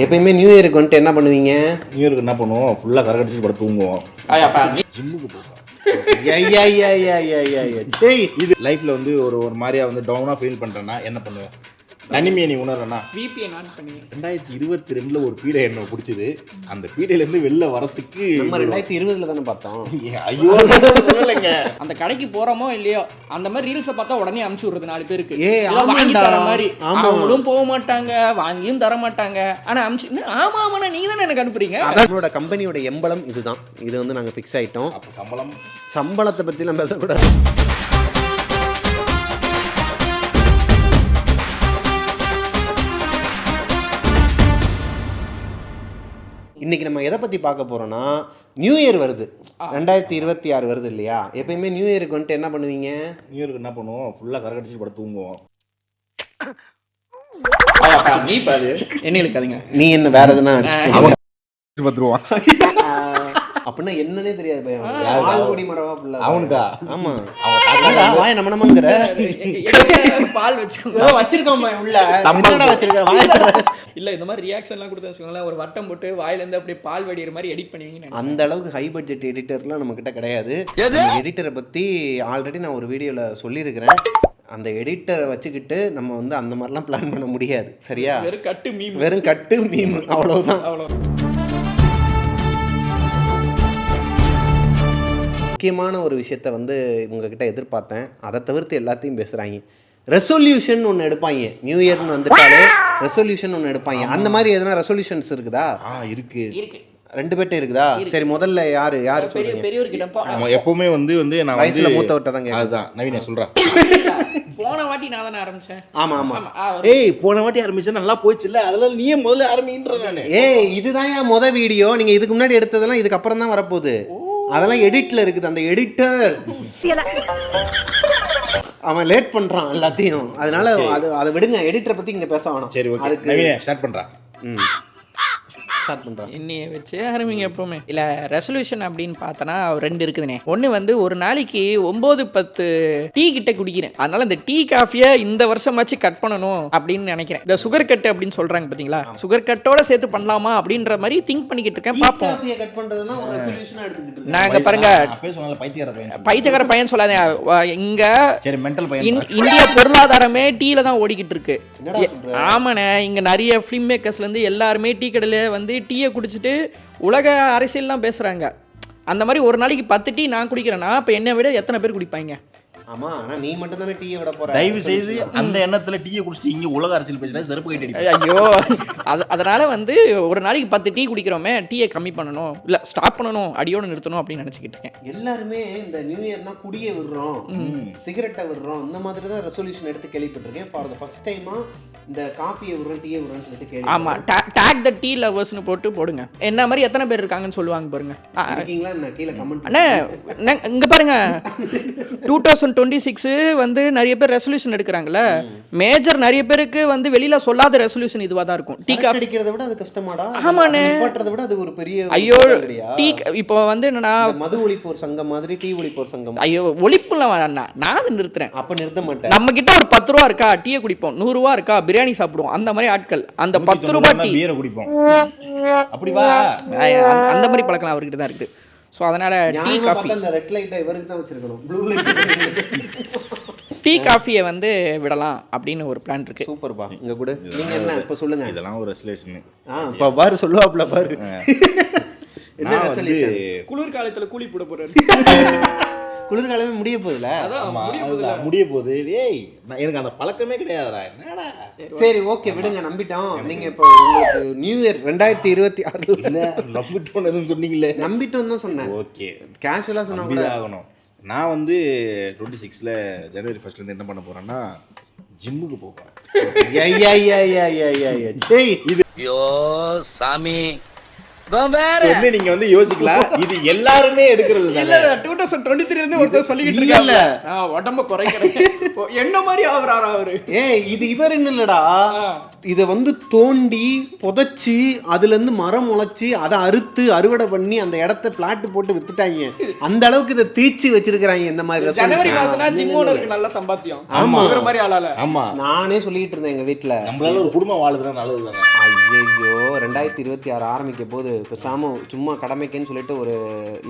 எப்பயுமே நியூ இயருக்கு வந்துட்டு என்ன பண்ணுவீங்க? நியூ இயருக்கு என்ன பண்ணுவோம்? ஃபுல்லாக கரகடிச்சு படுத்து தூங்குவோம். ஜிம்முக்கு போவோம். இது லைஃப்ல வந்து ஒரு மாதிரியா வந்து டவுனா ஃபீல் பண்றேன்னா என்ன பண்ணுவேன்? தனிமையை நீ உணர்றேன்னா VPN ஆன் பண்ணி 2022 ஒரு பீடை என்ன பிடிச்சது. அந்த பீடையிலேருந்து வெளில வரத்துக்கு நம்ம 2020 தானே பார்த்தோம். ஐயோ சொல்லலைங்க. அந்த கடைக்கு போறோமோ இல்லையோ அந்த மாதிரி ரீல்ஸை பார்த்தா உடனே அனுப்பிச்சு விடுறது 4 பேருக்கு. வாங்கி ஆமாண்டா. தர மாதிரி ஆமா. அவங்களும் போக மாட்டாங்க, வாங்கியும் தர மாட்டாங்க. ஆனா அனுப்பிச்சு ஆமா நீங்க தானே எனக்கு அனுப்புறீங்க. நம்மளோட கம்பெனியோட எம்பளம் இதுதான். இது வந்து நாங்கள் ஃபிக்ஸ் ஆயிட்டோம். அப்போ சம்பளத்தை பற்றிலாம் பேசக்கூடாது. இன்னைக்கு நம்ம எதை பற்றி பார்க்க போகிறோன்னா, நியூ இயர் வருது, 2026 வருது இல்லையா? எப்பயுமே நியூ இயருக்கு வந்துட்டு என்ன பண்ணுவீங்க? நியூ இயருக்கு என்ன பண்ணுவோம்? ஃபுல்லாக கரகடிச்சு படுத்து தூங்குவோம். நீ பாரு என்ன இழுக்காதீங்க. நீ என்ன வேற எதுனா பத்துருவான் அப்படின்னா என்னன்னே தெரியாது பையன். பால்குடி மரவா பிள்ளை அவனுக்கா? ஆமா, வாய நம்ம நம்மங்கிற பால் வச்சுக்கோங்க வச்சிருக்கோம் உள்ள தம்படா வச்சிருக்க. இல்ல இந்த மாதிரி ரியாக்ஷன் எல்லாம் கொடுத்து வச்சுக்கோங்களேன், ஒரு வட்டம் போட்டு வாயில இருந்து அப்படியே பால் வடிகிற மாதிரி எடிட் பண்ணுவீங்க. அந்த அளவுக்கு ஹை பட்ஜெட் எடிட்டர்லாம் நம்ம கிட்ட கிடையாது. எடிட்டரை பத்தி ஆல்ரெடி நான் ஒரு வீடியோல சொல்லியிருக்கிறேன். அந்த எடிட்டரை வச்சுக்கிட்டு நம்ம வந்து அந்த மாதிரிலாம் பிளான் பண்ண முடியாது. சரியா? வெறும் கட்டு மீம் அவ்வளவுதான். முக்கியமான ஒரு விஷயத்த வந்து உங்ககிட்ட எதிர்பார்த்தேன். அதை தவிர்த்து எல்லாத்தையும் பேசுகிறாங்க. ரெசொல்யூஷன் ஒன்று எடுப்பாங்க. நியூ இயர்னு வந்துட்டாலே ரெசொல்யூஷன் ஒன்று எடுப்பாங்க. அந்த மாதிரி எதனா ரெசொல்யூஷன்ஸ் இருக்குதா? இருக்கு. 2 பேர்ட்ட இருக்குதா? சரி, முதல்ல யாரு பெரியவர்கிட்ட எப்பவுமே வந்து நான் வயசுல மூத்தவர்கிட்ட தான் கேட்குறேன். அதுதான் நவீன சொல்கிறேன். போன வாட்டி நான் தானே ஆரம்பிச்சேன். ஆமா ஆமா. ஏய், போன வாட்டி ஆரம்பிச்சா நல்லா போச்சுல்ல, அதெல்லாம் நீயே முதல்ல ஆரம்பின்ற. நானு இதுதான் என் முத வீடியோ. நீங்க இதுக்கு முன்னாடி எடுத்ததெல்லாம் இதுக்கு அப்புறம் தான் வரப்போகுது. அதெல்லாம் எடிட்ல இருக்குது. அந்த எடிட்டர் அவன் லேட் பண்றான் எல்லாத்தையும். அதனால அதை விடுங்க. எடிட்டரை பத்தி இங்க பேச வேணாம். சரி, ஓகே. நவீன ஸ்டார்ட் பண்றா. என்னைய வச்சு ஆரம்பிங்க எப்பவுமே. இல்லை, ரெசல்யூஷன் அப்படின்னு பார்த்தோன்னா 2 இருக்குதுண்ணே. ஒன்று வந்து ஒரு நாளைக்கு 9-10 டீ கிட்ட குடிக்கிறேன். அதனால இந்த டீ காஃபியை இந்த வருஷமாச்சு கட் பண்ணணும் அப்படின்னு நினைக்கிறேன். இந்த சுகர் கட் அப்படின்னு சொல்றாங்க பார்த்தீங்களா, சுகர் கட்டோட சேர்த்து பண்ணலாமா அப்படின்ற மாதிரி திங்க் பண்ணிக்கிட்டு இருக்கேன். பார்ப்போம். நாங்க பாருங்க, பைத்தியக்கார பையன் சொல்லாதே. இங்க இந்திய பொருளாதாரமே டீல தான் ஓடிக்கிட்டு இருக்கு. ஆமாண்ணே, இங்க நிறைய ஃபிலிம் மேக்கர்ஸ்ல இருந்து எல்லாருமே டீ கடையில வந்து டீயை குடிச்சிட்டு உலக அரசியல்லாம் பேசுறாங்க. அந்த மாதிரி ஒரு நாளைக்கு 10 டீ நான் குடிக்கிறேன்னா அப்ப என்னை விட எத்தனை பேர் குடிப்பாங்க? ஆமா, ஆனா நீ மட்டும் தானே டீயை விட போற. தயவு செய்து அந்த எண்ணத்துல டீயை குடிச்சிட்டு இங்க உலக அரசியல் பேசுறா செருப்பு கட்டி. ஐயோ, அதனால வந்து ஒரு நாளைக்கு 10 டீ குடிக்கிறோமே, டீயை கம்மி பண்ணணும், இல்ல ஸ்டாப் பண்ணணும், அடியோட நிறுத்தணும் அப்படின்னு நினைச்சுக்கிட்டு இருக்கேன். எல்லாருமே இந்த நியூ இயர்னா குடியை விடுறோம், சிகரெட்டை விடுறோம், இந்த மாதிரி தான் ரெசல்யூஷன் எடுத்து கேள்விப்பட்டிருக்கேன். ஃபார் த ஃபர்ஸ்ட் டைமா இந்த காஃபியை விடுறோம், டீயை விடுறோம்னு சொல்லிட்டு கேள்வி. ஆமா, டாக் த டீ லவர்ஸ்னு போடுங்க. என்ன மாதிரி எத்தனை பேர் இருக்காங்கன்னு சொல்லுவாங்க பாருங்க. இருக்கீங்களா? நான் கீழே கமெண்ட் அண்ணே, இங்க பாருங்க, 2026 வந்து நிறைய பேர் ரெசல்யூஷன் எடுக்கிறாங்கல்ல. மேஜர் நிறைய பேருக்கு வந்து வெளியில சொல்லாத ரெசல்யூஷன் இதுவா தான் இருக்கும். டீ காஃபி அடிக்கிறத விட அது கஷ்டமாடா. ஆமாண்ணே, நிப்பாட்டறத விட அது ஒரு பெரிய. ஐயோ, டீ இப்போ வந்து என்னன்னா மது ஒழிப்போர் சங்கம் மாதிரி டீ ஒழிப்போர் சங்கம். ஐயோ, ஒழிப்புலாம் வேணாம், நான் அதை நிறுத்துறேன். அப்ப நிறுத்த மாட்டேன். நம்ம கிட்ட ஒரு 10 ரூபா இருக்கா, டீயை குடிப்போம். 100 ரூபா இருக்கா, பிரியாணி சாப்பிடுவோம். அந்த மாதிரி ஆட்கள். அந்த 10 ரூபாய் டீ பீரை குடிப்போம். அப்படி வா, அந்த மாதிரி பழக்கம் அவர்கிட்ட தான் இருக்குது. ஸோ அதனால டீ காஃபி, அந்த ரெட் லைட்டை இவருக்கு தான் வச்சிருக்கணும், ப்ளூ லைட். டீ காஃபியை வந்து விடலாம் அப்படின்னு ஒரு பிளான் இருக்கு. சூப்பர்ப்பா. இங்க கூட நீங்க என்ன இப்ப சொல்லுங்க. இதெல்லாம் ஒரு ரெசல்யூஷன். இப்ப பாரு சொல்லுவாப்ல பாரு. என்ன ரெசல்யூஷன்? குளிர்காலத்துல கூலி போட போறாரு. குளிர்காலமே முடிய போகுதுல. முடிய போகுது. ஏய், எனக்கு அந்த பழக்கமே கிடையாதுடா. என்னடா? சரி, ஓகே, விடுங்க, நம்பிட்டோம். நீங்க இப்போ உங்களுக்கு நியூ இயர் 2026 என்ன நம்பிட்டோம் எதுவும் சொன்னீங்களே? நம்பிட்டோம் தான் சொன்னேன். ஓகே, கேஷுவலா சொன்னா கூட ஆகணும். நான் வந்து 26ல ஜனவரி 1 என்ன பண்ண போறேன்னா ஜிம்முக்கு போறேன். இது ஐயோ சாமி, வந்து நீங்க வந்து யோசிக்கலாம் இது எல்லாருமே எடுக்கிறது இல்ல 2023 வந்து ஒருத்தர் சொல்லிக்கிட்டு இருக்காங்க உடம்ப குறைக்கிறேன் என்ன மாதிரி ஆவறாரு அவரு. இது இவர் இல்லடா, இத வந்து தோண்டி புதைச்சி அதுல இருந்து மரம் முளைச்சி அதை அறுத்து அறுவடை பண்ணி அந்த இடத்த பிளாட் போட்டு வித்துட்டாங்க. அந்த அளவுக்கு இதை தீச்சி வச்சிருக்காங்க. இந்த மாதிரி ஜனவரி மாசம்னா ஜிம் ஓனருக்கு நல்ல சம்பாத்தியம். ஆமா இவர மாதிரி ஆளால. ஆமா நானே சொல்லிட்டு இருந்தேன் எங்க வீட்டுல, நம்மளால ஒரு குடும்பம் வாழுதுனா நல்லதுதாங்க. ஐயோ 2026 ஆரம்பிக்க போது பேசாம சும்மா கடமைக்குன்னு சொல்லிட்டு ஒரு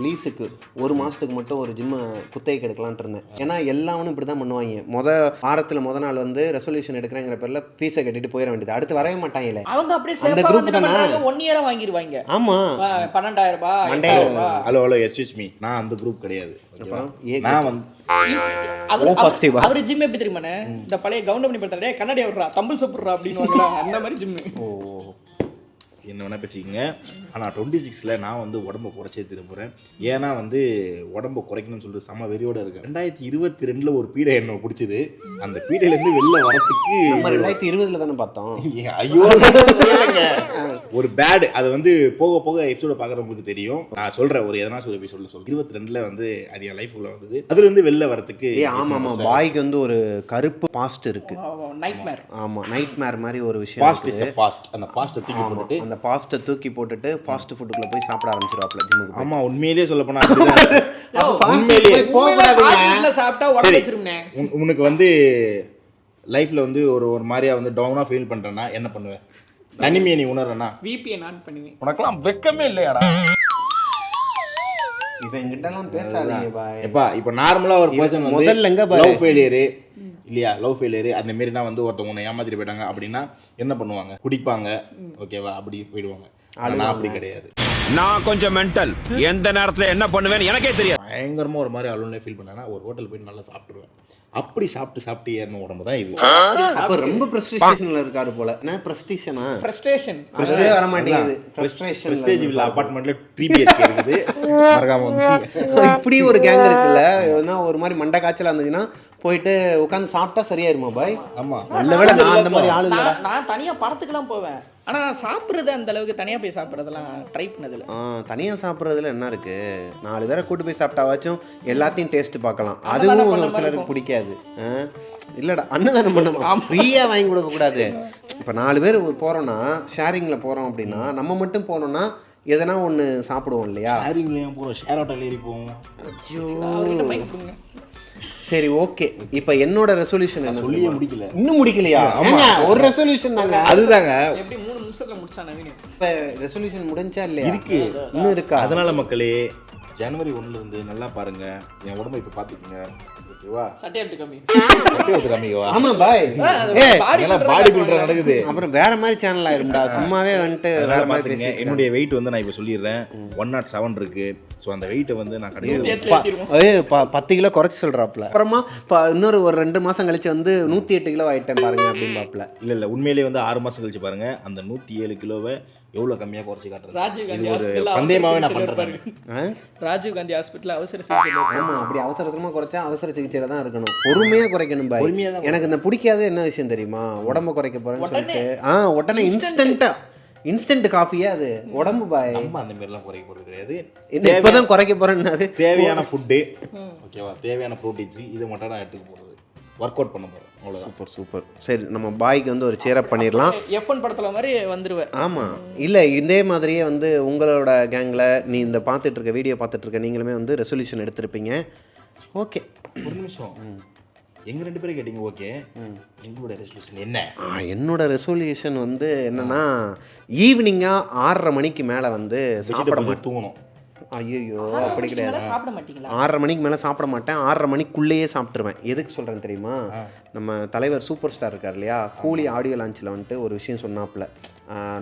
லீஸுக்கு 1 மாசத்துக்கு மட்டும் ஒரு ஜிம்ம குத்தகைக்கு எடுக்கலான்ட்டு இருந்தேன். ஏன்னா எல்லாவனும் இப்படிதான் பண்ணுவாங்க. வாரத்துல முத நாள் வந்து ரெசல்யூஷன் எடுக்கிறேங்கிற பேர்ல ஃபீஸை கட்டிட்டு போயிட வேண்டியது, அடுத்து வரவே மாட்டாங்களே. அவங்க அப்படியே சேஃபா வந்து என்ன பண்றாங்க, 1 இயரா வாங்கிடுவாங்க. ஆமா 12,000 ரூபாய். ஹலோ எக்ஸ்கியூஸ் மீ, நான் அந்த குரூப் கிடையாது. நான் வந்து அவரு ஜிம் எப்படி தெரியுமாண்ணே, இந்த பழைய கவுண்டமணி பண்றாரு கண்ணாடி விடுறா தம்பிள் சாப்பிடுறா அப்படின்னு அந்த மாதிரி ஜிம். என்ன வேணா பேசிக்கங்க. ஆனால் 26ல் நான் வந்து உடம்பை குறைச்சே திரும்புகிறேன். ஏன்னா வந்து உடம்பை குறைக்கணும்னு சொல்லிட்டு செம்ம வெறியோட இருக்கேன். 2022 ஒரு பீடை என்ன பிடிச்சது. அந்த பீடையிலேருந்து வெளில வரத்துக்கு 2020 தானே பார்த்தோம். ஐயோ ஒரு பேடு அது வந்து போக போக எபிசோட பார்க்குறவங்களுக்கு தெரியும். நான் சொல்கிறேன் ஒரு எதனா சொல்ல 22ல் வந்து அது என் லைஃப் உள்ள வந்தது. அதுல இருந்து வெளில வரத்துக்கு ஆமா ஆமா பாய்க்கு வந்து ஒரு கருப்பு பாஸ்ட் இருக்கு. நைட்மேர். ஆமா நைட்மேர் மாதிரி ஒரு விஷயம். Past is past. அந்த பாஸ்ட்டை தூக்கி போட்டுட்டு அந்த பாஸ்ட்டை தூக்கி போட்டுட்டு ஃபாஸ்ட் ஃபுட்டுக்குள்ள போய் சாப்பிட ஆரம்பிச்சிருவாப்ல ஜிம்முக்கு. ஆமா உண்மையிலேயே சொல்ல போனா உனக்கு வந்து லைஃப்ல வந்து ஒரு மாதிரியா வந்து டவுனா ஃபீல் பண்றேன்னா என்ன பண்ணுவேன்? தனிமையை நீ உணர்றேன்னா VPN ஆன் பண்ணுவேன். உனக்கெல்லாம் வெக்கமே இல்லையாடா? இவன் கிட்டலாம் பேசாதீங்க பாய். எப்பா இப்போ நார்மலா ஒரு பர்சன் வந்து முதல்லங்க லவ் ஃபெயிலியர் இல்லையா, லவ் ஃபெயிலியர் அந்த மாரினா வந்து ஒருத்தவங்க உன்னை ஏமாத்திட்டு போயிட்டாங்க அப்படின்னா என்ன பண்ணுவாங்க? குடிப்பாங்க, ஓகேவா, அப்படி போயிடுவாங்க. ஆனா அப்படி கிடையாது. நான் கொஞ்சம் மென்டல், எந்த நேரத்துல என்ன பண்ணுவேன்னு எனக்கே தெரியாது. பயங்கரமா ஒரு மாதிரி அலோன்ல ஃபீல் பண்ணேன்னா ஒரு ஹோட்டல் போய் நல்லா சாப்பிட்டுருவேன். அப்படி சாப்பிட்டு ஏறின உடம்பு தான் இது. அப்ப ரொம்ப பிரஸ்டிஜியேஷன்ல இருக்காரு போல. என்ன பிரஸ்டிஜனா? ஃப்ரஸ்ட்ரேஷன். பிரஸ்டே வர மாட்டேங்குது. ஃப்ரஸ்ட்ரேஷன். பிரஸ்டேஜ் இல்ல, அபார்ட்மெண்ட்ல 3 BHK இருக்குது. மறக்காம வந்து இப்படி ஒரு கேங் இருக்குல்ல, ஏன்னா ஒரு மாதிரி மண்டை காய்ச்சல் இருந்துச்சுன்னா போயிட்டு உட்காந்து சாப்பிட்டா சரியாயிருமா பாய்? ஆமா நல்ல வேளை நான் அந்த மாதிரி ஆளு இல்ல. நான் தனியா படத்துக்குலாம் போவேன். ஆனா சாப்பிடுறது அந்த அளவுக்கு தனியா போய் சாப்பிடுறதெல்லாம் ட்ரை பண்ணதில்ல. தனியா சாப்பிடுறதுல என்ன இருக்கு? 4 பேரை கூட்டு போய் சாப்பிட்டாவாச்சும் எல்லாத்தையும் டேஸ்ட் பார்க்கலாம். அதுவும் ஒரு சிலருக்கு பிடிக்காது. இல்லடா அன்னதானம் பண்ணணும், ஃப்ரீயா வாங்கி கொடுக்க கூடாது. இப்ப 4 பேர் போறோம்னா ஷேரிங்ல போறோம் அப்படின்னா நம்ம மட்டும் போனோம்னா எதனா ஒண்ணு சாப்பிடுவோம் இல்லையா? ஷேரிங்லயும் போறோம், ஷேர் ஹோட்டல் ஏறி போவோம். ஐயோ சரி ஓகே. இப்போ என்னோட ரெசல்யூஷன் என்ன சொல்லியே முடிக்கல. இன்னும் முடிக்கலையா? ஒரு ரெசல்யூஷன் தாங்க. அதுதாங்க எப்படி 3 நிமிஷத்துல முடிச்சா நவீன். இப்போ ரெசல்யூஷன் முடிஞ்சா இல்லையா? இருக்கு, இன்னும் இருக்கா? அதனால மக்களே ஜனவரி 1ல இருந்து நல்லா பாருங்க. என் உடம்பை இப்போ பார்த்துக்குங்க, ஓகேவா? சட்டை எடுத்து கம்மி. சட்டை எடுத்து கம்மிவா? ஆமா பாய். பாடி பில்டர் நடக்குது. அப்புறம் வேற மாதிரி சேனல் ஆயிரும்டா. சும்மாவே வந்துட்டு வேற மாதிரி பேசுங்க. என்னுடைய வெயிட் வந்து நான் இப்போ சொல்லிடுறேன் 107 இருக்கு. ஸோ அந்த வெயிட்டை வந்து நான் கடைசி 10 கிலோ குறைச்சி சொல்றாப்ல. அப்புறமா இன்னொரு ஒரு 2 மாசம் கழிச்சு வந்து 108 கிலோ ஆயிட்டேன் பாருங்க அப்படின்னு பாப்ல. இல்ல உண்மையிலேயே வந்து 6 மாசம் கழிச்சு பாருங்க அந்த 107 கிலோவை எவ்வளவு கம்மியா குறைச்சி காட்டுறது. ராஜீவ் காந்தி ஹாஸ்பிடல்ல பந்தயமாவே நான் பண்றேன். ராஜீவ் காந்தி ஹாஸ்பிடல்ல அவசர சிகிச்சை. ஆமா அப்படி அவசரமா குறைச்சா அவசர சிகிச்சையில தான் இருக்கணும். பொறுமையா குறைக்கணும் பாய். எனக்கு இந்த பிடிக்காத என்ன விஷயம் தெரியுமா? உடம்ப குறைக்க போறேன்னு சொல்லிட்டு உடனே இன்ஸ்டன்ட் காஃபியே அது உடம்பு பாய். நம்ம அந்த மாதிரிலாம் குறைக்க போறது கிடையாது. இப்பதான் குறைக்க போறேன்னு தேவையான ஃபுட்டு, ஓகேவா, தேவையான ப்ரோட்டீன்ஸ் இதை மட்டும் நான் எடுத்துக்க போறது. ஒர்க் அவுட் பண்ண போறேன். அவ்வளோ. சூப்பர். சரி நம்ம பாய்க்கு வந்து ஒரு சேரப் பண்ணிடலாம். F1 படத்துல மாதிரி வந்துருவேன். ஆமா இல்லை இதே மாதிரியே வந்து உங்களோட கேங்கில் நீ இந்த பார்த்துட்டு இருக்க வீடியோ பார்த்துட்டு இருக்க நீங்களுமே வந்து ரெசல்யூஷன் எடுத்திருப்பீங்க. ஓகே ஒரு நிமிஷம், எங்க 2 பேரும் கேட்டீங்க. ஓகே எங்களோட ரெசல்யூஷன் என்ன? என்னோட ரெசல்யூஷன் வந்து என்னன்னா ஈவினிங்கா 6:30 மணிக்கு மேலே வந்து சாப்பிட மாட்டேன், தூங்கணும். ஐயோ அப்படி கிடையாது. சாப்பிட மாட்டீங்களா? 6:30 மணிக்கு மேலே சாப்பிட மாட்டேன். 6:30 மணிக்குள்ளேயே சாப்பிட்டுருவேன். எதுக்கு சொல்கிறேன் தெரியுமா? நம்ம தலைவர் சூப்பர் ஸ்டார் இருக்கார் இல்லையா, கூலி ஆடியோ லான்ச்சில் வந்துட்டு ஒரு விஷயம் சொன்னாப்புல.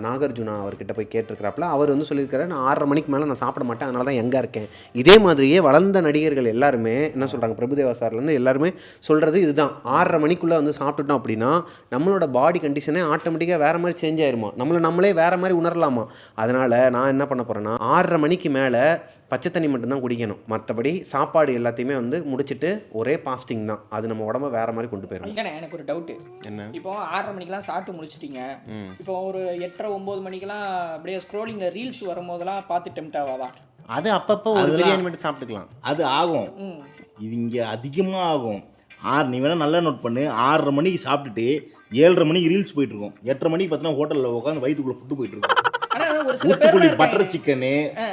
நாகார்ஜுனா அவர்கிட்ட போய் கேட்டிருக்கிறாப்புல. அவர் வந்து சொல்லியிருக்காரு நான் 6:30 மணிக்கு மேலே நான் சாப்பிட மாட்டேன், அதனால தான் எங்கே இருக்கேன். இதே மாதிரியே வளர்ந்த நடிகர்கள் எல்லாருமே என்ன சொல்கிறாங்க, பிரபுதேவா சார்லேருந்து எல்லாருமே சொல்கிறது இதுதான். 6:30 மணிக்குள்ளே வந்து சாப்பிட்டுட்டோம் அப்படின்னா நம்மளோட பாடி கண்டிஷனே ஆட்டோமேட்டிக்காக வேறு மாதிரி சேஞ்ச் ஆயிருமா, நம்மளே வேறு மாதிரி உணரலாமா. அதனால் நான் என்ன பண்ண போகிறேன்னா 6:30 மணிக்கு மேலே பச்சை தண்ணி மட்டும்தான் குடிக்கணும். மற்றபடி சாப்பாடு எல்லாத்தையுமே வந்து முடிச்சுட்டு ஒரே பாஸ்டிங் தான். அது நம்ம உடம்ப வேற மாதிரி கொண்டு போயிடும். எனக்கு ஒரு டவுட்டு. என்ன? இப்போ 6:30 மணிக்கெல்லாம் சாப்பிட்டு முடிச்சிட்டீங்க. இப்போ ஒரு 8:30-9 மணிக்கெல்லாம் அப்படியே ஸ்க்ரோலிங்ல ரீல்ஸ் வரும்போதெல்லாம் பார்த்து டெம்ட் ஆகாதா? அது அப்பப்போ ஒரு பிரியாணி மட்டும் சாப்பிட்டுக்கலாம். அது ஆகும். இது இங்கே அதிகமாக ஆகும். நீ வேணால் நல்லா நோட் பண்ணு. 6:30 மணிக்கு சாப்பிட்டுட்டு 7:30 மணிக்கு ரீல்ஸ் போயிட்டு இருக்கும். 8:30 மணிக்கு பார்த்தீங்கன்னா ஹோட்டலில் உட்காந்து வயிற்றுக்குள்ள ஃபுட்டு போயிட்டு இருக்கும். Oothukuzhi butter chicken,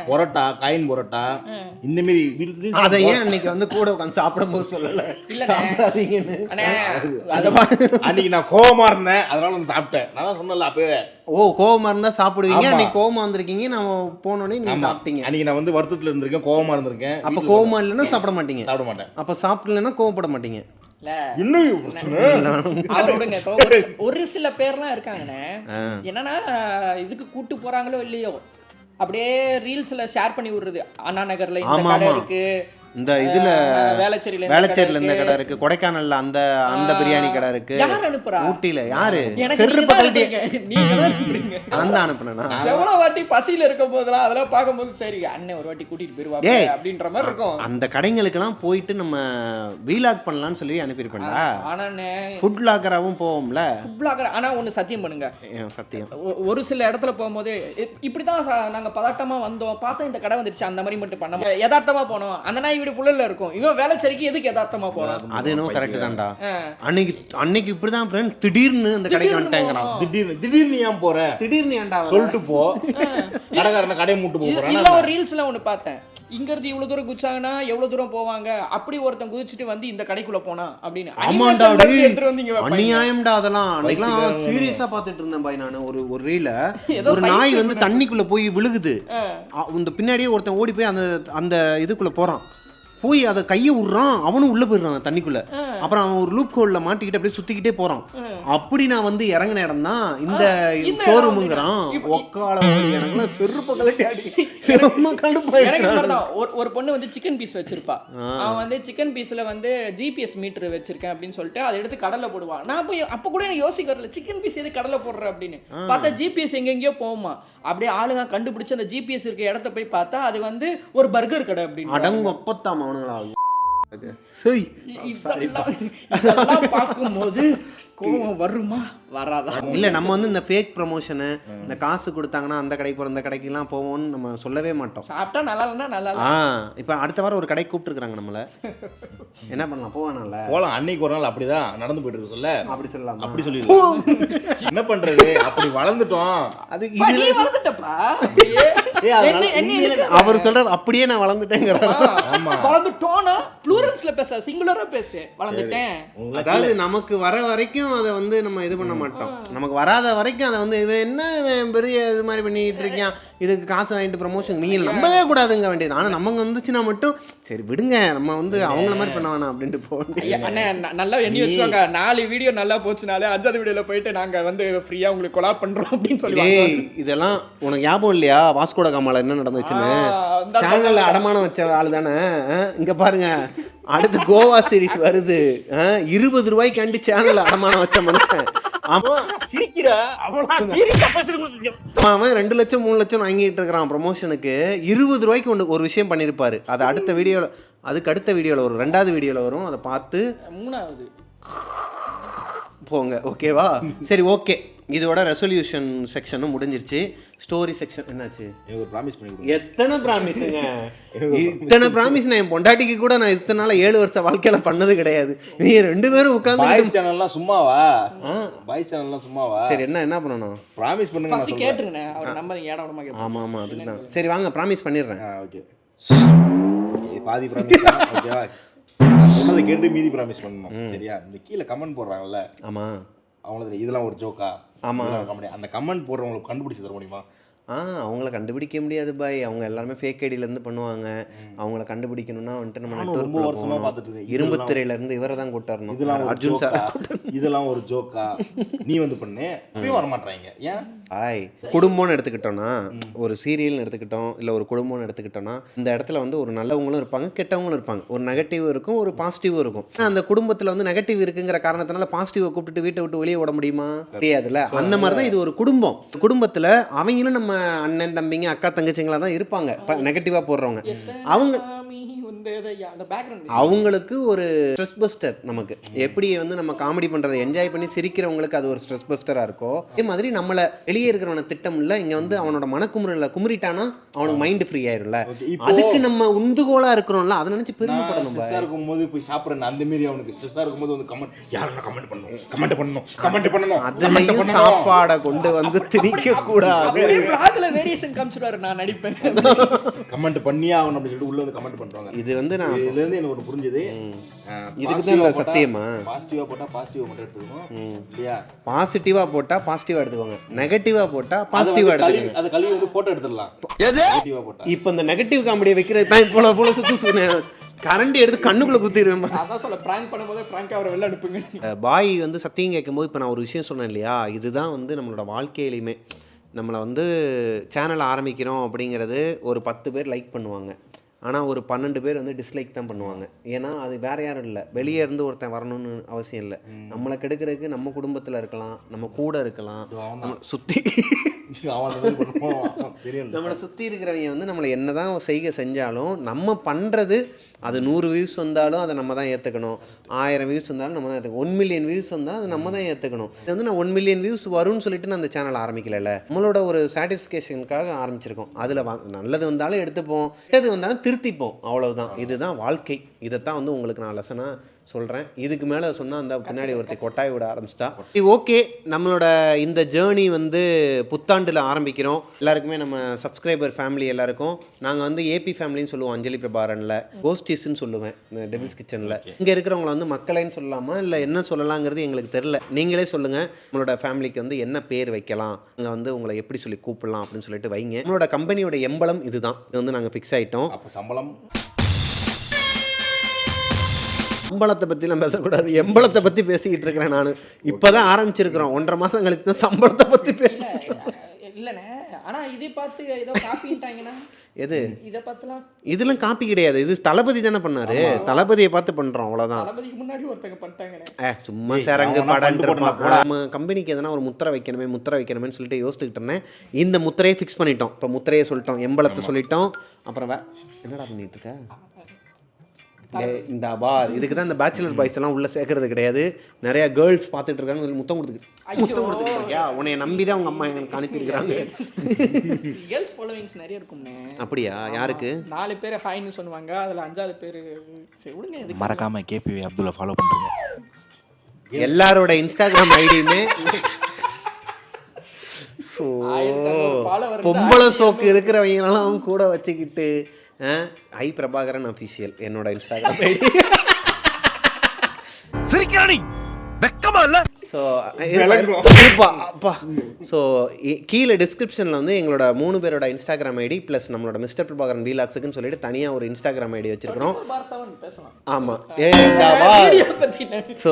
parotta, coin parotta, இந்த மாதிரி. அதை ஏன் அன்னைக்கு வந்து கூட உட்காந்து சாப்பிடும்போது சொல்லல? அன்னைக்கு நான் கோவமா இருந்தேன், அதனால வந்து சாப்பிட்டேன். நான் தான் சொன்னல அப்பவே. கோவமா இருந்தா சாப்பிடுவீங்க. அன்னைக்கு கோவமா வந்திருக்கீங்க, நம்ம போனோடனே நீங்க சாப்பிட்டீங்க. அன்னைக்கு நான் வந்து வருத்தத்துல இருந்திருக்கேன், கோவமா இருந்திருக்கேன். அப்ப கோவமா இல்லைன்னா சாப்பிட மாட்டீங்க. சாப்பிட மாட்டேன். அப்ப சாப்பிடலன்னா கோவப்பட மாட்டீங்க. ஒரு சில பேர்லாம் இருக்காங்கண்ணே, என்னன்னா இதுக்கு கூட்டு போறாங்களோ இல்லையோ அப்படியே ரீல்ஸ்ல ஷேர் பண்ணி விடுறது. அண்ணா நகர்ல இந்த கடை இருக்கு, இந்த இதுல வேளச்சேரியில இந்த கடை இருக்கு, கொடைக்கானல்ல அந்த பிரியாணி கடை இருக்கு, ஊட்டில யாரு செரு பக்கல்டி நான் தான் அனுப்புனேனா? எவ்வளவு வாட்டி பசியில இருக்கும் போதெல்லாம் அதெல்லாம் பார்க்கும்போது சரி அண்ணன் ஒரு வாட்டி கூட்டிட்டு போயிருவாங்க அப்படின்ற மாதிரி இருக்கும். அந்த கடைங்களுக்கு எல்லாம் போயிட்டு நம்ம வீலாக் பண்ணலாம்னு சொல்லி அனுப்பியிருப்பேன்டா. ஆனா ஃபுட் லாகராவும் போவோம்ல. ஃபுட் லாகர். ஆனா ஒன்னு சத்தியம் பண்ணுங்க, சத்தியம், ஒரு சில இடத்துல போகும்போது இப்படிதான் நாங்க பதட்டமா வந்தோம், பார்த்தா இந்த கடை வந்துருச்சு, அந்த மாதிரி மட்டும் பண்ண யதார்த்தமா போனோம். அந்த நாய் புள்ளல இருக்கும், இவன் வேலைச்சேரிக்கு எதுக்கு யதார்த்தமா போறான்? அது என்னோ கரெக்ட் தான்டா. அன்னைக்கு இப்படிதான் ஃப்ரெண்ட் திடீர்னு அந்த கடைக்கு வந்துட்டாங்கறான். திடீர்னு ஏன் போற? திடீர்னு ஏன்டா சொல்லிட்டு போ. கடைக்காரன கடை மூட்டு போறான். இல்ல ஒரு ரீல்ஸ்ல ஒன்னு பார்த்தேன், இங்க இருந்து இவ்வளவு தூரம் குதிச்சாங்கன்னா எவ்வளவு தூரம் போவாங்க, அப்படி ஒருத்தன் குதிச்சுட்டு வந்து இந்த கடைக்குள்ள போனா அப்படின்னு. ஆமாண்டா அநியாயம்டா அதெல்லாம். அன்னைக்குலாம் சீரியஸா பாத்துட்டு இருந்தேன் பாய் நான். ஒரு ரீல ஒரு நாய் வந்து தண்ணிக்குள்ள போய் விழுகுது, இந்த பின்னாடியே ஒருத்தன் ஓடி போய் அந்த இதுக்குள்ள போறான், போய் அதை கையை விடுறான், அவனும் உள்ள போயிடுறான் தண்ணிக்குள்ள. அப்புறம் அவன் ஒரு லூப் ஹோல்ல மாட்டிக்கிட்டு அப்படியே சுத்திக்கிட்டே போறான். அப்படி நான் வந்து இறங்கின இடம் தான் இந்த ஷோரூமுங்கிறான். ஒக்கால எனக்குலாம் செருப்பு கலட்டி ஒரு பொண்ணு வந்து சிக்கன் பீஸ் வச்சிருப்பா. அவன் வந்து சிக்கன் பீஸ்ல வந்து ஜிபிஎஸ் மீட்டர் வச்சிருக்கேன் அப்படின்னு சொல்லிட்டு அதை எடுத்து கடல்ல போடுவான். நான் போய் அப்ப கூட எனக்கு யோசிக்க வரல, சிக்கன் பீஸ் எது கடல்ல போடுற அப்படின்னு. பார்த்தா ஜிபிஎஸ் எங்கெங்கயோ போகுமா. அப்படியே ஆளுங்க கண்டுபிடிச்சு அந்த ஜிபிஎஸ் இருக்க இடத்த போய் பார்த்தா அது வந்து ஒரு பர்கர் கடை அப்படின்னு. அடங்கு அப்பத்தாம பார்க்கும்போது கோவம் வருமா வராதா? இல்லை நம்ம வந்து இந்த ஃபேக் ப்ரமோஷனு, இந்த காசு கொடுத்தாங்கன்னா அந்த கடைக்கு போகிற இந்த கடைக்கெல்லாம் போவோம்னு நம்ம சொல்லவே மாட்டோம். சாப்பிட்டா நல்லா இல்லைன்னா நல்லா இல்லை. இப்போ அடுத்த வாரம் ஒரு கடைக்கு கூப்பிட்டுருக்காங்க நம்மளை, என்ன பண்ணலாம்? போவானல்ல போகலாம். அன்னைக்கு ஒரு நாள் அப்படிதான் நடந்து போயிட்டு இருக்கு. சொல்ல அப்படி சொல்லலாம், அப்படி சொல்லிடலாம். என்ன பண்றது, அப்படி வளர்ந்துட்டோம். அது வளர்ந்துட்டப்பா அவர் சொல்றது அப்படியே நான் வளர்ந்துட்டேங்கிறாரு. வளர்ந்துட்டோம்னா ப்ளூரல்ஸ்ல பேச, சிங்குலரா பேசு, வளர்ந்துட்டேன். அதாவது நமக்கு வர வரைக்கும் அதை வந்து நம்ம இது பண்ண மாட்டோம். நமக்கு வராத வரைக்கும் அதை வந்து இவன் என்ன பெரிய இது மாதிரி பண்ணிட்டு இருக்கான், இதுக்கு காசு வாங்கிட்டு ப்ரமோஷன் நீங்க நம்பவே கூடாதுங்க வேண்டியது. ஆனால் நமக்கு வந்துச்சுன்னா மட்டும் சரி விடுங்க, நம்ம வந்து அவங்கள மாதிரி பண்ண வேணாம் அப்படின்ட்டு போகணும். நல்லா எண்ணி வச்சுக்கோங்க, 4 வீடியோ நல்லா போச்சுனாலே 5வது வீடியோல போயிட்டு நாங்க வந்து ஃப்ரீயா உங்களுக்கு கொலாப் பண்றோம் அப்படின்னு சொல்லி. இதெல்லாம் உனக்கு ஞாபகம் இல்லையா? வாஸ்கோட காமால என்ன நடந்துச்சுன்னு சேனல்ல அடமானம் வச்ச ஆளு தானே. இங்க பாருங்க, அடுத்து கோவா சீரிஸ் வருது, 20 ரூபாய்க்காண்டி சேனல்ல அடமானம் வச்ச மனுஷன். அவன் 2 லட்சம் 3 லட்சம் வாங்கிட்டு இருக்கிறான் ப்ரமோஷனுக்கு. 20 ரூபாய்க்கு ஒரு விஷயம் பண்ணியிருப்பாரு. அது அடுத்த வீடியோவில், அதுக்கு அடுத்த வீடியோவில் வரும், 2வது வீடியோவில் வரும். அதை பார்த்து 3வது போங்க. ஓகேவா? சரி, ஓகே. இதோட ரெசல்யூஷன் செக்ஷனும் முடிஞ்சிருச்சு. ஸ்டோரி செக்ஷன் என்னாச்சு? எத்தனை ப்ராமிஸுங்க, இத்தனை ப்ராமிஸ் நான் என் பொண்டாட்டிக்கு கூட நான் இத்தனை நாள் 7 வருஷ வாழ்க்கையில பண்ணது கிடையாது. நீ 2 பேரும் உட்கார்ந்து பாய்ஸ் சேனல்லாம் சும்மாவா? பாய்ஸ் சேனல்லாம் சும்மாவா? சரி, என்ன பண்ணணும்? ப்ராமிஸ் பண்ணுங்க. ஃபர்ஸ்ட் கேட்டுங்க, அவர் நம்பர் ஏடவடமா கேட்பாங்க. ஆமா அதுக்கு தான். சரி வாங்க, ப்ராமிஸ் பண்ணிடுறேன். ஓகே, பாதி ப்ராமிஸ் தான். ஓகேவா? சொன்னதை கேட்டு மீதி ப்ராமிஸ் பண்ணணும். சரியா? இந்த கீழே கமெண்ட் போடுறாங்கல்ல, ஆமா, அவங்களுக்கு இதெல்லாம் ஒரு ஜோக்கா? ஆமா, அந்த கமெண்ட் போடுறவங்களுக்கு கண்டுபிடிச்சு தர முடியுமா? அவங்கள கண்டுபிடிக்க முடியாது பாய். அவங்க எல்லாருமே ஃபேக் ஐடியிலேருந்து பண்ணுவாங்க. அவங்கள கண்டுபிடிக்கணும்னா வந்துட்டு நம்ம நெட்வொர்க்ல இரும்பு திரையிலேருந்து இவரை தான் கூட்டாரணும். இதெல்லாம் அர்ஜுன் சார், இதெல்லாம் ஒரு ஜோக்கா? நீ வந்து பண்ணு, அப்பயும் வரமாட்டாங்க. ஏன்? குடும்பம்னு எடுத்துக்கிட்டோம்னா, ஒரு சீரியல்னு எடுத்துக்கிட்டோம், இல்லை ஒரு குடும்பம்னு எடுத்துக்கிட்டோம்னா, இந்த இடத்துல வந்து ஒரு நல்லவங்களும் இருப்பாங்க, கெட்டவங்களும் இருப்பாங்க. ஒரு நெகட்டிவ் இருக்கும், ஒரு பாசிட்டிவும் இருக்கும். அந்த குடும்பத்தில் வந்து நெகட்டிவ் இருக்குங்கிற காரணத்தினால பாசிட்டிவை கூப்பிட்டு வீட்டை விட்டு வெளியே விட முடியுமா? தெரியாதுல்ல. அந்த மாதிரி தான் இது ஒரு குடும்பம். குடும்பத்தில் அவங்களும் நம்ம அண்ணன் தம்பிங்க அக்கா தங்கச்சிங்களா தான் இருப்பாங்க நெகட்டிவாக போடுறவங்க. அவங்க அவங்களுக்கு ஒரு ஸ்ட்ரெஸ் பஸ்டர். நமக்கு எப்படி வந்து நம்ம காமெடி பண்ணுறதை என்ஜாய் பண்ணி சிரிக்கிறவங்களுக்கு அது ஒரு ஸ்ட்ரெஸ் பஸ்டராக இருக்கும். அதே மாதிரி நம்மளை வெளியே இருக்கிறவன திட்டம் இல்லை, இங்கே வந்து அவனோட மனக்குமுறையில் குமுறிட்டானா அவனுக்கு மைண்டு ஃப்ரீ ஆயிரும்ல. அதுக்கு நம்ம உந்துகோலாக இருக்கிறோம்ல, அதை நினச்சி பெருமைப்படணும். ஸ்ட்ரெஸ்ஸாக இருக்கும்போது போய் சாப்பிட்றேன் அந்த மாரி அவனுக்கு ஸ்ட்ரெஸ்ஸாக இருக்கும்போது வந்து கமெண்ட் பண்ணணும் அதுலேயும் சாப்பாடை கொண்டு வந்து திணிக்க கூடாது. நான் நடிப்பேன் கமெண்ட் பண்ணியே ஆகணும் அப்படின்னு சொல்லிட்டு உள்ள வந்து கமெண்ட் பண்ணுவாங்க. இது வந்து நான் இதுலேருந்து எனக்கு ஒன்று புரிஞ்சுது. இதுக்கு தான் சத்தியமா பாசிட்டிவாக போட்டால் பாசிட்டிவாக மட்டும் எடுத்துக்கணும் இல்லையா? பாசிட்டிவாக போட்டால் பாசிட்டிவாக எடுத்துக்கோங்க, நெகட்டிவாக போட்டால் பாசிட்டிவாக எடுத்துக்கோங்க. அது கழுவி வந்து ஃபோட்டோ எடுத்துடலாம். நெகட்டிவாக போட்டால் இப்போ இந்த நெகட்டிவ் காமெடியை வைக்கிறது தான் போல சொன்னேன். கரண்டி எடுத்து கண்ணுக்குள்ளே குத்திடுவேன். அதான் சொல்ல பிராங்க் பண்ணும்போது ஃப்ராங்காக அவரை வெளில அனுப்புங்க. பாய் வந்து சத்தியம் கேட்கும்போது இப்போ நான் ஒரு விஷயம் சொன்னேன் இல்லையா, இதுதான் வந்து நம்மளோட வாழ்க்கையிலையுமே நம்மளை வந்து சேனல் ஆரம்பிக்கிறோம் அப்படிங்கிறது ஒரு 10 பேர் லைக் பண்ணுவாங்க, ஆனால் ஒரு 12 பேர் வந்து டிஸ்லைக் தான் பண்ணுவாங்க. ஏன்னா அது வேறு யாரும் இல்லை, வெளியே இருந்து ஒருத்தன் வரணும்னு அவசியம் இல்லை. நம்மளை கெடுக்கிறதுக்கு நம்ம குடும்பத்தில் இருக்கலாம், நம்ம கூட இருக்கலாம், நம்ம சுற்றி நம்மளை சுற்றி இருக்கிறவங்க வந்து நம்மளை என்ன தான் செஞ்சாலும் நம்ம பண்ணுறது அது 100 வியூஸ் வந்தாலும் அதை நம்ம தான் ஏற்றுக்கணும், 1000 வியூஸ் வந்தாலும் நம்ம தான் ஏற்றுக்கணும், 1 மில்லியன் வியூஸ் வந்தாலும் அது நம்ம தான் ஏற்றுக்கணும். இது வந்து நான் 1 மில்லியன் வியூஸ் வரும்னு சொல்லிட்டு நான் அந்த சேனல் ஆரம்பிக்கல, நம்மளோட ஒரு சாட்டிஸ்ஃபிகேஷனுக்காக ஆரம்பிச்சிருக்கோம். அதில் நல்லது வந்தாலும் எடுத்துப்போம், கெட்டது வந்தாலும் திருத்திப்போம், அவ்வளவுதான். இதுதான் வாழ்க்கை. இதைத்தான் வந்து உங்களுக்கு நான் லெசனாக சொல்கிறேன். இதுக்கு மேலே சொன்னால் அந்த பின்னாடி ஒருத்தி கொட்டாய் விட ஆரம்பிச்சிட்டா. ஓகே, நம்மளோட இந்த ஜேர்னி வந்து புத்தாண்டில் ஆரம்பிக்கிறோம். எல்லாருக்குமே நம்ம சப்ஸ்கிரைபர் ஃபேமிலி எல்லாருக்கும் நாங்கள் வந்து ஏபி ஃபேமிலின்னு சொல்லுவோம். அஞ்சலி பிரபாரனில் கோஸ்டிஸ்ன்னு சொல்லுவேன், டெவில்ஸ் கிச்சனில். இங்கே இருக்கிறவங்கள வந்து மக்களேன்னு சொல்லலாமா இல்லை என்ன சொல்லலாங்கிறது எங்களுக்கு தெரில. நீங்களே சொல்லுங்கள், நம்மளோட ஃபேமிலிக்கு வந்து என்ன பேர் வைக்கலாம், அங்கே வந்து உங்களை எப்படி சொல்லி கூப்பிடலாம் அப்படின்னு சொல்லிட்டு வைங்க. நம்மளோட கம்பெனியோட எம்பளம் இதுதான். இது வந்து நாங்கள் ஃபிக்ஸ் ஆகிட்டோம். அப்போ சம்பளம் சம்பளத்தை பற்றிலாம் பேசக்கூடாது, எம்பளத்தை பற்றி பேசிக்கிட்டு இருக்கிறேன் நான். இப்போ தான் ஆரம்பிச்சிருக்கிறோம், 1.5 மாதம் கழித்து தான் சம்பளத்தை பற்றி இல்லைண்ணே. ஆனால் இதை பார்த்து ஏதோ காப்பிட்டாங்கன்னா எது இதை பார்த்துலாம் இதெல்லாம் காப்பி கிடையாது. இது தளபதி தானே பண்ணாரு, தளபதியை பார்த்து பண்ணுறோம், அவ்வளோதான். தளபதிக்கு முன்னாடி ஒருத்தங்க பண்ணிட்டாங்கண்ணே. சும்மா சேரங்கு படம். நம்ம கம்பெனிக்கு எதனா ஒரு முத்திரை வைக்கணுமேன்னு சொல்லிட்டு யோசிச்சுக்கிட்டு இருந்தேன். இந்த முத்திரையை ஃபிக்ஸ் பண்ணிட்டோம். இப்போ முத்திரையை சொல்லிட்டோம், எம்பளத்தை சொல்லிட்டோம். அப்புறம் என்னடா பண்ணிட்டு இருக்க இந்த பார். இதுக்கு தான் இந்த பேச்சுலர் பாய்ஸ் எல்லாம் உள்ள சேர்க்கறது கிடையாது. நிறைய கேர்ள்ஸ் பார்த்துட்டு இருக்காங்க, சொல்லி முத்தம் கொடுத்துருக்கியா, உன்னைய நம்பி தான் உங்க அம்மா எனக்கு அனுப்பியிருக்கிறாங்க. கேர்ள்ஸ் ஃபாலோவிங்ஸ் நிறைய இருக்கும்ண்ணே. அப்படியா? யாருக்கு? 4 பேர் ஹாய்னு சொல்லுவாங்க, அதில் 5வது பேர் சரி விடுங்க. மறக்காம கேபி அப்துல்லா ஃபாலோ பண்ணுறீங்க. எல்லாரோட இன்ஸ்டாகிராம் ஐடியுமே பொம்பளை சோக்கு இருக்கிறவங்களாம் கூட வச்சுக்கிட்டு ஐ பிரபாகரன் அஃபிஷியல் என்னோட இன்ஸ்டாகிராம் ஐடி. சிரிக்கிறானி வெக்கமா இல்ல? ஸோ ஸோ கீழே டிஸ்கிரிப்ஷனில் வந்து எங்களோட 3 பேரோட இன்ஸ்டாகிராம் ஐடி ப்ளஸ் நம்மளோட மிஸ்டர் பிரபாகரன் வீலாக்ஸுக்குன்னு சொல்லிட்டு தனியாக ஒரு இன்ஸ்டாகிராம் ஐடி வச்சுருக்கிறோம். ஆமாம். ஸோ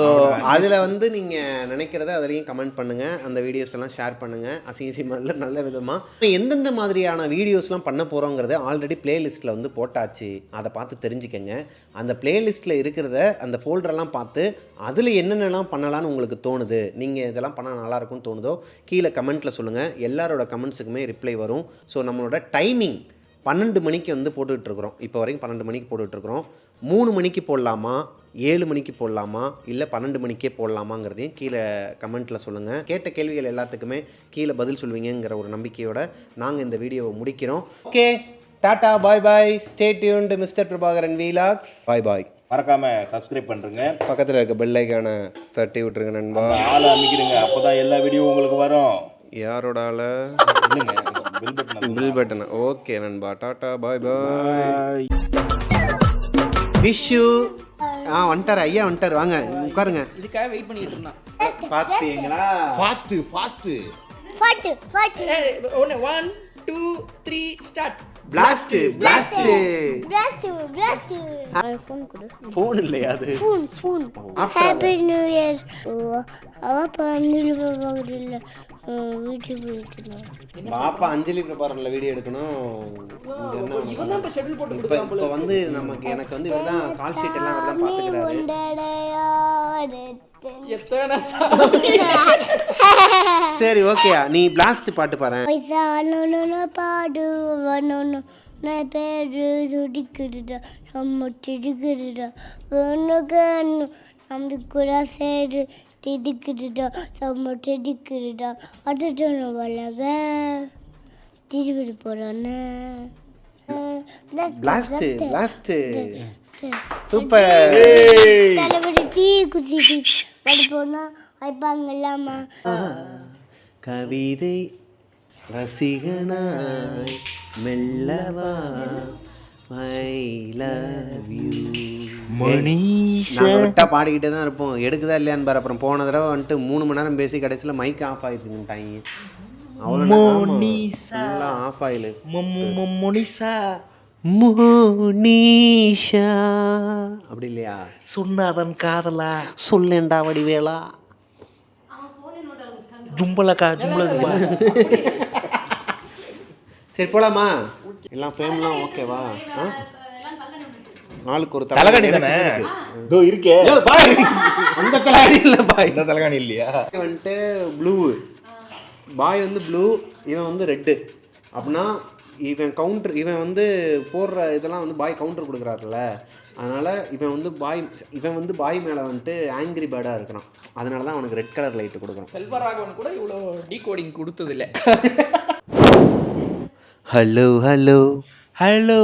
அதில் வந்து நீங்கள் நினைக்கிறத அதுலேயும் கமெண்ட் பண்ணுங்கள், அந்த வீடியோஸ் எல்லாம் ஷேர் பண்ணுங்கள் அசிங்கசியமாக நல்ல விதமாக. எந்தெந்த மாதிரியான வீடியோஸ்லாம் பண்ண போகிறோங்கிறத ஆல்ரெடி பிளேலிஸ்ட்டில் வந்து போட்டாச்சு, அதை பார்த்து தெரிஞ்சுக்கங்க. அந்த பிளேலிஸ்ட்டில் இருக்கிறத அந்த ஃபோல்டரெல்லாம் பார்த்து அதில் என்னென்னலாம் பண்ணலான்னு உங்களுக்கு தோணுது, நீங்கள் இதெல்லாம் பண்ணால் நல்லாயிருக்கும்னு தோணுதோ கீழே கமெண்ட்டில் சொல்லுங்கள். எல்லாரோட கமெண்ட்ஸுக்குமே ரிப்ளை வரும். ஸோ நம்மளோட டைமிங் 12 மணிக்கு வந்து போட்டுட்ருக்குறோம். இப்போ வரைக்கும் 12 மணிக்கு போட்டுட்ருக்குறோம். 3 மணிக்கு போடலாமா, 7 மணிக்கு போடலாமா, இல்லை 12 மணிக்கே போடலாமாங்கிறதையும் கீழே கமெண்ட்டில் சொல்லுங்கள். கேட்ட கேள்விகள் எல்லாத்துக்குமே கீழே பதில் சொல்வீங்கிற ஒரு நம்பிக்கையோடு நாங்கள் இந்த வீடியோவை முடிக்கிறோம். Okay, tata, bye bye, stay tuned mister Prabhakaran vlogs. Bye bye. மறக்காம சப்ஸ்கிரைப் பண்ணுங்க, பக்கத்தில் இருக்க பெல் ஐக்கானை தட்டி விட்டுருங்க நண்பா. ஆளை அமைக்கிறீங்க, அப்போதான் எல்லா வீடியோ உங்களுக்கு வரும். யாரோட ஆளை? Bill button. ஓகே நண்பா, டாடா, பாய் பாய். விஷு வந்துட்டார் ஐயா, வந்துட்டார். வாங்க உட்காருங்க. இதுக்காக வெயிட் பண்ணிட்டு இருந்தான். பார்த்தீங்களா? Fast 1 2 3 start. பிளாஸ்ட். ஃபோன் இல்லையா அது? Phone. Happy new year. Anjali பிரபாகரன்ல வீடியோ எடுக்கணும். பாப்பா அஞ்சலி பிரபாகரன்ல வீடியோ எடுக்கணும். இவன் தான் இப்ப ஷெட்யூல் போட்டு கொடுக்குறான் போல. இப்போ வந்து எனக்கு வந்து இவர்தான் கால் ஷீட் எல்லாம் இவர்தான் பாத்துக்கிறாரு. எத்தனை சரி ஓகேயா, நீ பிளாஸ்ட் பாட்டு பாரு. பைசா நோனோ பாடு வனோனோ நான் பேரு துடிக்குதுடா நம்ம திடுக்குதுடா ஒன்றுக்கு நம்பி கூட சேரு திடுக்குதுடா நம்ம திடுக்குதுடா அட்டோன்னு வளக திருப்பி போகிறானே. Blast super. தலைவடி டீ குச்சி போனா வைப்பாங்கல்லாமா. கவிதை ரசிகனாய் மெல்லவா ஐ லவ் யூ. நாங்கள் விட்டா பாடிக்கிட்டே தான் இருப்போம், எடுக்குதா இல்லையான்னு பாரு. அப்புறம் போன தடவை வந்துட்டு 3 மணி நேரம் பேசி கடைசியில் மைக் ஆஃப் ஆயிடுச்சுட்டாங்க. அவ்வளோ ஆஃப் ஆயிலு. மோனிஷா மோனிஷா அப்படி இல்லையா? சொன்னாதன் காதலா சொல்லேண்டா வடிவேலா. ஜும்பலக்கா ஜும்பலக்கா. சரி போலாமா? எல்லாம் ஃப்ரேம்லாம் ஓகேவா? ஆளுக்கு ஒரு தலகாணி தானே இதோ இருக்கே. அந்த தலகாணி இல்லை பாய், இந்த தலகாணி இல்லையா? வந்துட்டு ப்ளூ பாய் வந்து ப்ளூ, இவன் வந்து ரெட்டு. அப்படின்னா இவன் வந்து போடுற இதெல்லாம் வந்து பாய் கவுண்டர் கொடுக்குறாருல, அதனால் இவன் வந்து பாய் மேலே வந்துட்டு ஆங்கிரி பேர்டாக இருக்கிறான். அதனால தான் அவனுக்கு ரெட் கலர் லைட்டு கொடுக்குறான். செல்வராகவன் கூட இவ்வளோ டீகோடிங் கொடுத்ததில்லை. Hello hello hello